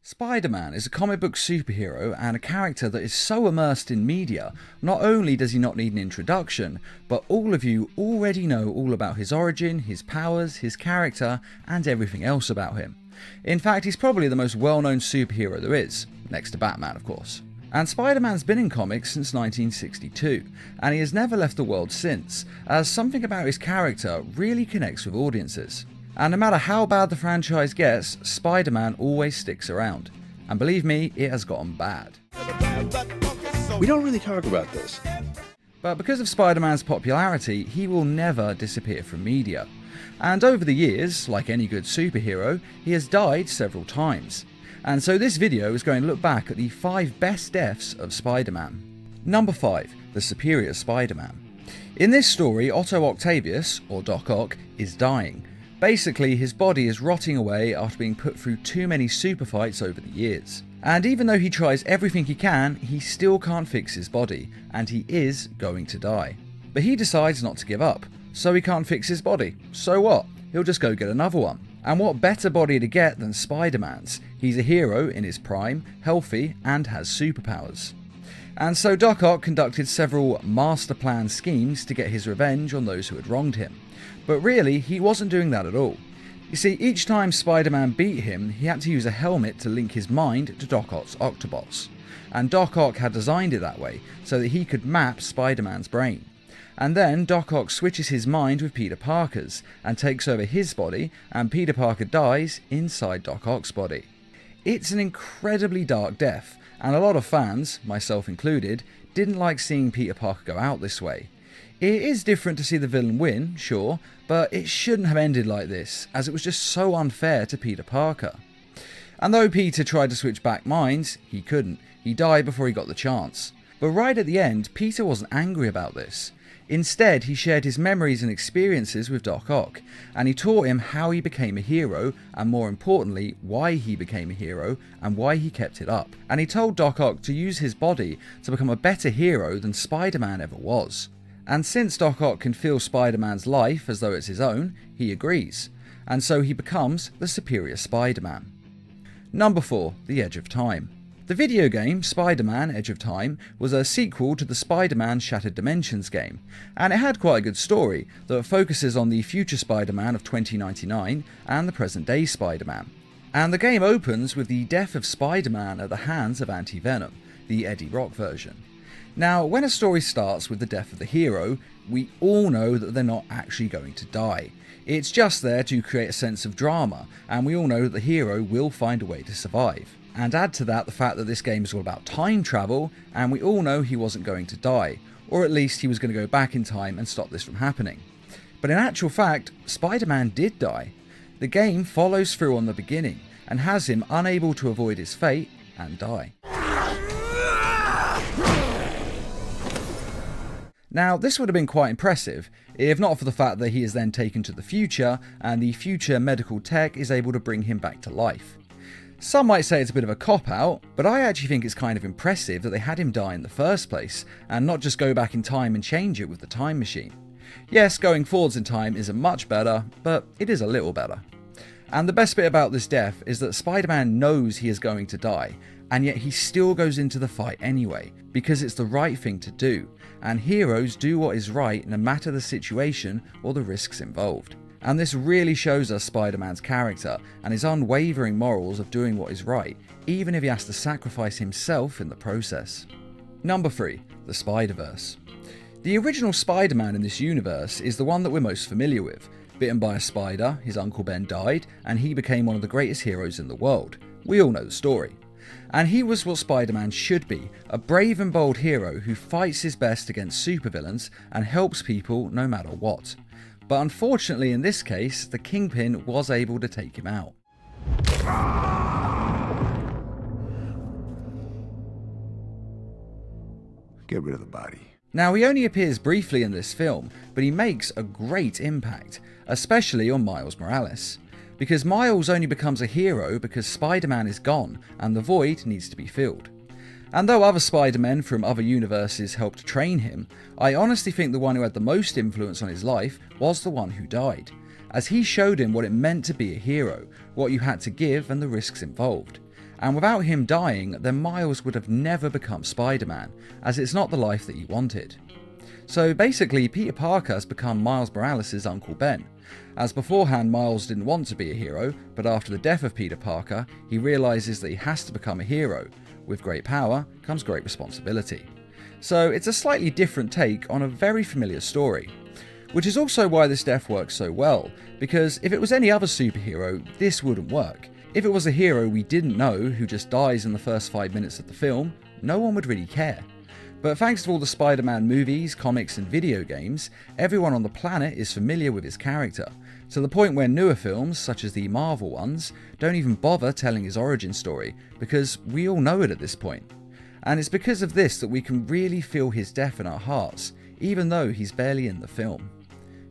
Spider-Man is a comic book superhero and a character that is so immersed in media, not only does he not need an introduction, but all of you already know all about his origin, his powers, his character, and everything else about him. In fact, he's probably the most well-known superhero there is, next to Batman of course. And Spider-Man's been in comics since 1962, and he has never left the world since, as something about his character really connects with audiences. And no matter how bad the franchise gets, Spider-Man always sticks around. And believe me, it has gotten bad. We don't really talk about this. But because of Spider-Man's popularity, he will never disappear from media. And over the years, like any good superhero, he has died several times. And so this video is going to look back at the 5 best deaths of Spider-Man. Number 5. The Superior Spider-Man. In this story, Otto Octavius, or Doc Ock, is dying. Basically, his body is rotting away after being put through too many super fights over the years. And even though he tries everything he can, he still can't fix his body, and he is going to die. But he decides not to give up, so he can't fix his body. So what? He'll just go get another one. And what better body to get than Spider-Man's? He's a hero in his prime, healthy, and has superpowers. And so Doc Ock conducted several master plan schemes to get his revenge on those who had wronged him. But really, he wasn't doing that at all. You see, each time Spider-Man beat him, he had to use a helmet to link his mind to Doc Ock's Octobots. And Doc Ock had designed it that way, so that he could map Spider-Man's brain. And then Doc Ock switches his mind with Peter Parker's, and takes over his body, and Peter Parker dies inside Doc Ock's body. It's an incredibly dark death, and a lot of fans, myself included, didn't like seeing Peter Parker go out this way. It is different to see the villain win, sure, but it shouldn't have ended like this, as it was just so unfair to Peter Parker. And though Peter tried to switch back minds, he couldn't. He died before he got the chance. But right at the end, Peter wasn't angry about this. Instead, he shared his memories and experiences with Doc Ock, and he taught him how he became a hero, and more importantly, why he became a hero, and why he kept it up. And he told Doc Ock to use his body to become a better hero than Spider-Man ever was. And since Doc Ock can feel Spider-Man's life as though it's his own, he agrees. And so he becomes the Superior Spider-Man. Number 4. The Edge of Time. The video game Spider-Man Edge of Time was a sequel to the Spider-Man Shattered Dimensions game, and it had quite a good story that focuses on the future Spider-Man of 2099 and the present day Spider-Man. And the game opens with the death of Spider-Man at the hands of Anti-Venom, the Eddie Brock version. Now, when a story starts with the death of the hero, we all know that they're not actually going to die. It's just there to create a sense of drama, and we all know that the hero will find a way to survive. And add to that the fact that this game is all about time travel, and we all know he wasn't going to die, or at least he was going to go back in time and stop this from happening. But in actual fact, Spider-Man did die. The game follows through on the beginning, and has him unable to avoid his fate and die. Now, this would have been quite impressive, if not for the fact that he is then taken to the future, and the future medical tech is able to bring him back to life. Some might say it's a bit of a cop-out, but I actually think it's kind of impressive that they had him die in the first place, and not just go back in time and change it with the time machine. Yes, going forwards in time isn't much better, but it is a little better. And the best bit about this death is that Spider-Man knows he is going to die, and yet he still goes into the fight anyway, because it's the right thing to do, and heroes do what is right no matter the situation or the risks involved. And this really shows us Spider-Man's character and his unwavering morals of doing what is right, even if he has to sacrifice himself in the process. Number 3. The Spider-Verse. The original Spider-Man in this universe is the one that we're most familiar with. Bitten by a spider, his Uncle Ben died, and he became one of the greatest heroes in the world. We all know the story. And he was what Spider-Man should be, a brave and bold hero who fights his best against supervillains and helps people no matter what. But unfortunately in this case, the Kingpin was able to take him out. Get rid of the body. Now, he only appears briefly in this film, but he makes a great impact, especially on Miles Morales. Because Miles only becomes a hero because Spider-Man is gone and the void needs to be filled. And though other Spider-Men from other universes helped train him, I honestly think the one who had the most influence on his life was the one who died, as he showed him what it meant to be a hero, what you had to give and the risks involved. And without him dying, then Miles would have never become Spider-Man, as it's not the life that he wanted. So basically, Peter Parker has become Miles Morales' Uncle Ben, as beforehand Miles didn't want to be a hero, but after the death of Peter Parker, he realises that he has to become a hero. With great power comes great responsibility. So it's a slightly different take on a very familiar story. Which is also why this death works so well, because if it was any other superhero, this wouldn't work. If it was a hero we didn't know who just dies in the first 5 minutes of the film, no one would really care. But thanks to all the Spider-Man movies, comics and video games, everyone on the planet is familiar with his character, to the point where newer films, such as the Marvel ones, don't even bother telling his origin story, because we all know it at this point. And it's because of this that we can really feel his death in our hearts, even though he's barely in the film.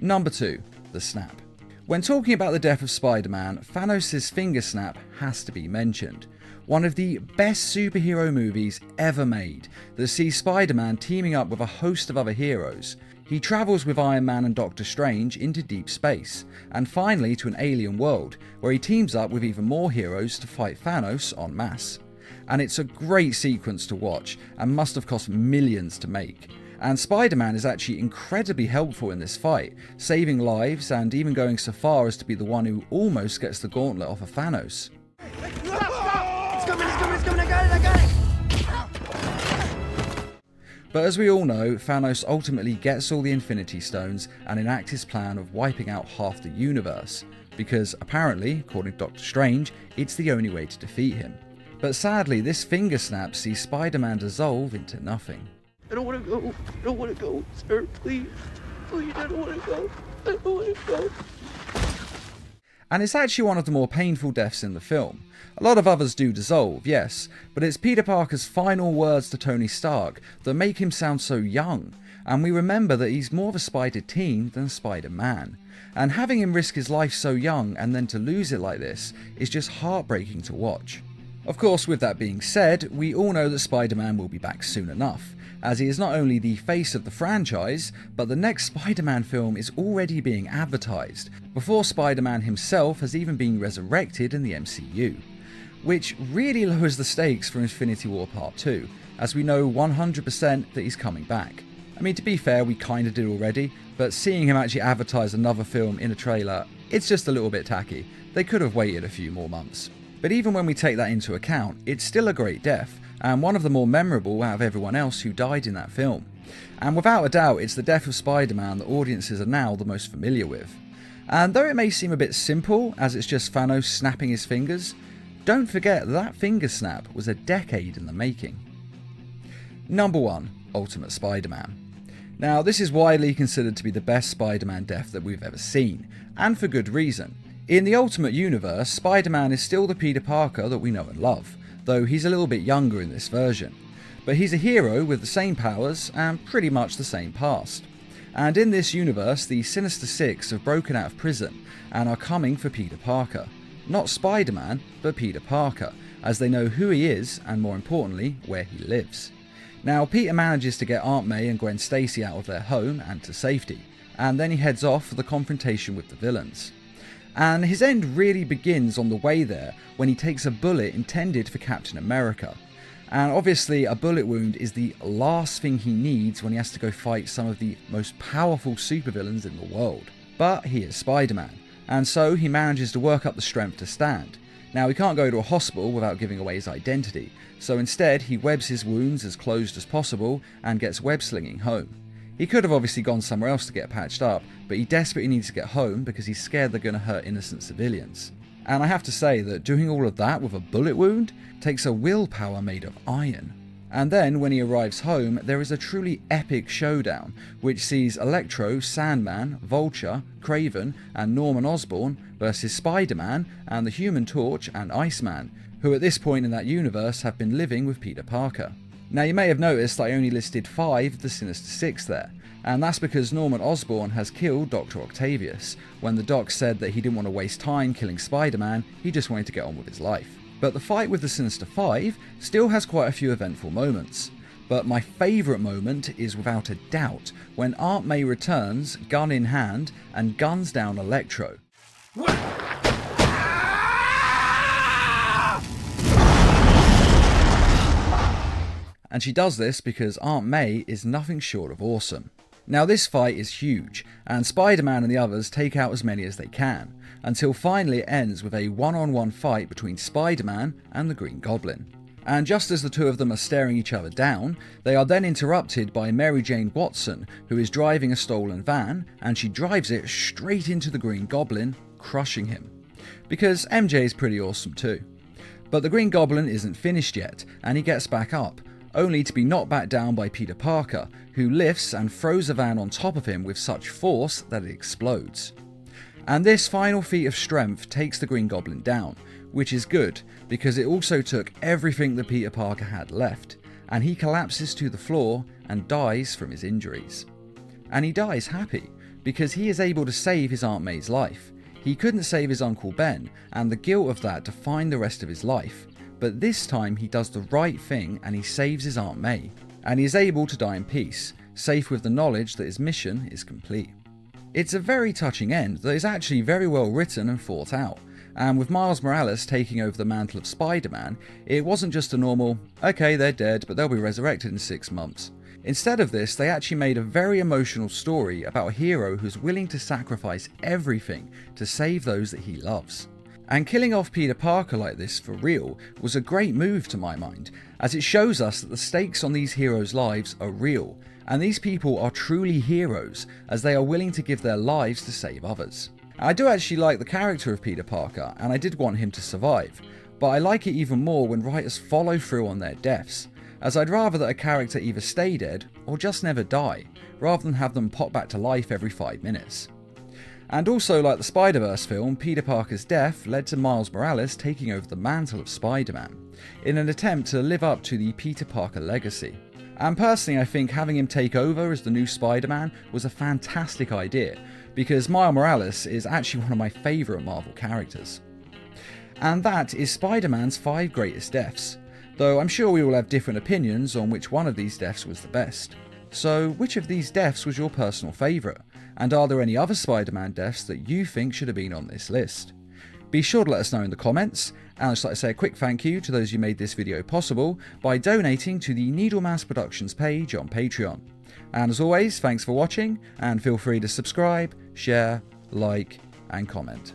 Number 2. The Snap. When talking about the death of Spider-Man, Thanos' finger snap has to be mentioned. One of the best superhero movies ever made that sees Spider-Man teaming up with a host of other heroes. He travels with Iron Man and Doctor Strange into deep space, and finally to an alien world, where he teams up with even more heroes to fight Thanos en masse. And it's a great sequence to watch, and must have cost millions to make. And Spider-Man is actually incredibly helpful in this fight, saving lives and even going so far as to be the one who almost gets the gauntlet off of Thanos. I got it! But as we all know, Thanos ultimately gets all the Infinity Stones and enacts his plan of wiping out half the universe, because apparently, according to Doctor Strange, it's the only way to defeat him. But sadly, this finger snap sees Spider-Man dissolve into nothing. I don't want to go. I don't want to go, sir. Please. Please, I don't want to go. I don't want to go. And it's actually one of the more painful deaths in the film. A lot of others do dissolve, yes, but it's Peter Parker's final words to Tony Stark that make him sound so young, and we remember that he's more of a Spider-Teen than Spider-Man. And having him risk his life so young and then to lose it like this is just heartbreaking to watch. Of course, with that being said, we all know that Spider-Man will be back soon enough, as he is not only the face of the franchise, but the next Spider-Man film is already being advertised, before Spider-Man himself has even been resurrected in the MCU. Which really lowers the stakes for Infinity War Part 2, as we know 100% that he's coming back. I mean, to be fair, we kinda did already, but seeing him actually advertise another film in a trailer, it's just a little bit tacky. They could have waited a few more months. But even when we take that into account, it's still a great death, and one of the more memorable out of everyone else who died in that film. And without a doubt, it's the death of Spider-Man that audiences are now the most familiar with. And though it may seem a bit simple, as it's just Thanos snapping his fingers, don't forget that finger snap was a decade in the making. Number 1. Ultimate Spider-Man. Now, this is widely considered to be the best Spider-Man death that we've ever seen, and for good reason. In the Ultimate Universe, Spider-Man is still the Peter Parker that we know and love, though he's a little bit younger in this version. But he's a hero with the same powers and pretty much the same past. And in this universe, the Sinister Six have broken out of prison and are coming for Peter Parker. Not Spider-Man, but Peter Parker, as they know who he is and more importantly, where he lives. Now, Peter manages to get Aunt May and Gwen Stacy out of their home and to safety, and then he heads off for the confrontation with the villains. And his end really begins on the way there when he takes a bullet intended for Captain America. And obviously a bullet wound is the last thing he needs when he has to go fight some of the most powerful supervillains in the world. But he is Spider-Man, and so he manages to work up the strength to stand. Now, he can't go to a hospital without giving away his identity, so instead he webs his wounds as closed as possible and gets web slinging home. He could have obviously gone somewhere else to get patched up, but he desperately needs to get home because he's scared they're going to hurt innocent civilians. And I have to say that doing all of that with a bullet wound takes a willpower made of iron. And then when he arrives home, there is a truly epic showdown, which sees Electro, Sandman, Vulture, Kraven and Norman Osborn versus Spider-Man and the Human Torch and Iceman, who at this point in that universe have been living with Peter Parker. Now, you may have noticed I only listed 5 of the Sinister Six there, and that's because Norman Osborn has killed Dr. Octavius, when the Doc said that he didn't want to waste time killing Spider-Man, he just wanted to get on with his life. But the fight with the Sinister Five still has quite a few eventful moments. But my favourite moment is without a doubt when Aunt May returns, gun in hand, and guns down Electro. And she does this because Aunt May is nothing short of awesome. Now this fight is huge, and Spider-Man and the others take out as many as they can, until finally it ends with a one-on-one fight between Spider-Man and the Green Goblin. And just as the two of them are staring each other down, they are then interrupted by Mary Jane Watson, who is driving a stolen van, and she drives it straight into the Green Goblin, crushing him. Because MJ is pretty awesome too. But the Green Goblin isn't finished yet, and he gets back up, only to be knocked back down by Peter Parker, who lifts and throws the van on top of him with such force that it explodes. And this final feat of strength takes the Green Goblin down, which is good, because it also took everything that Peter Parker had left, and he collapses to the floor and dies from his injuries. And he dies happy, because he is able to save his Aunt May's life. He couldn't save his Uncle Ben, and the guilt of that defined the rest of his life. But this time he does the right thing and he saves his Aunt May. And he is able to die in peace, safe with the knowledge that his mission is complete. It's a very touching end that is actually very well written and thought out. And with Miles Morales taking over the mantle of Spider-Man, it wasn't just a normal, okay, they're dead, but they'll be resurrected in 6 months. Instead of this, they actually made a very emotional story about a hero who's willing to sacrifice everything to save those that he loves. And killing off Peter Parker like this for real was a great move to my mind, as it shows us that the stakes on these heroes' lives are real, and these people are truly heroes as they are willing to give their lives to save others. I do actually like the character of Peter Parker, and I did want him to survive, but I like it even more when writers follow through on their deaths, as I'd rather that a character either stay dead or just never die, rather than have them pop back to life every 5 minutes. And also, like the Spider-Verse film, Peter Parker's death led to Miles Morales taking over the mantle of Spider-Man, in an attempt to live up to the Peter Parker legacy. And personally, I think having him take over as the new Spider-Man was a fantastic idea, because Miles Morales is actually one of my favourite Marvel characters. And that is Spider-Man's 5 greatest deaths, though I'm sure we all have different opinions on which one of these deaths was the best. So which of these deaths was your personal favourite? And are there any other Spider-Man deaths that you think should have been on this list? Be sure to let us know in the comments, and I'd just like to say a quick thank you to those who made this video possible by donating to the Needlemass Productions page on Patreon. And as always, thanks for watching, and feel free to subscribe, share, like, and comment.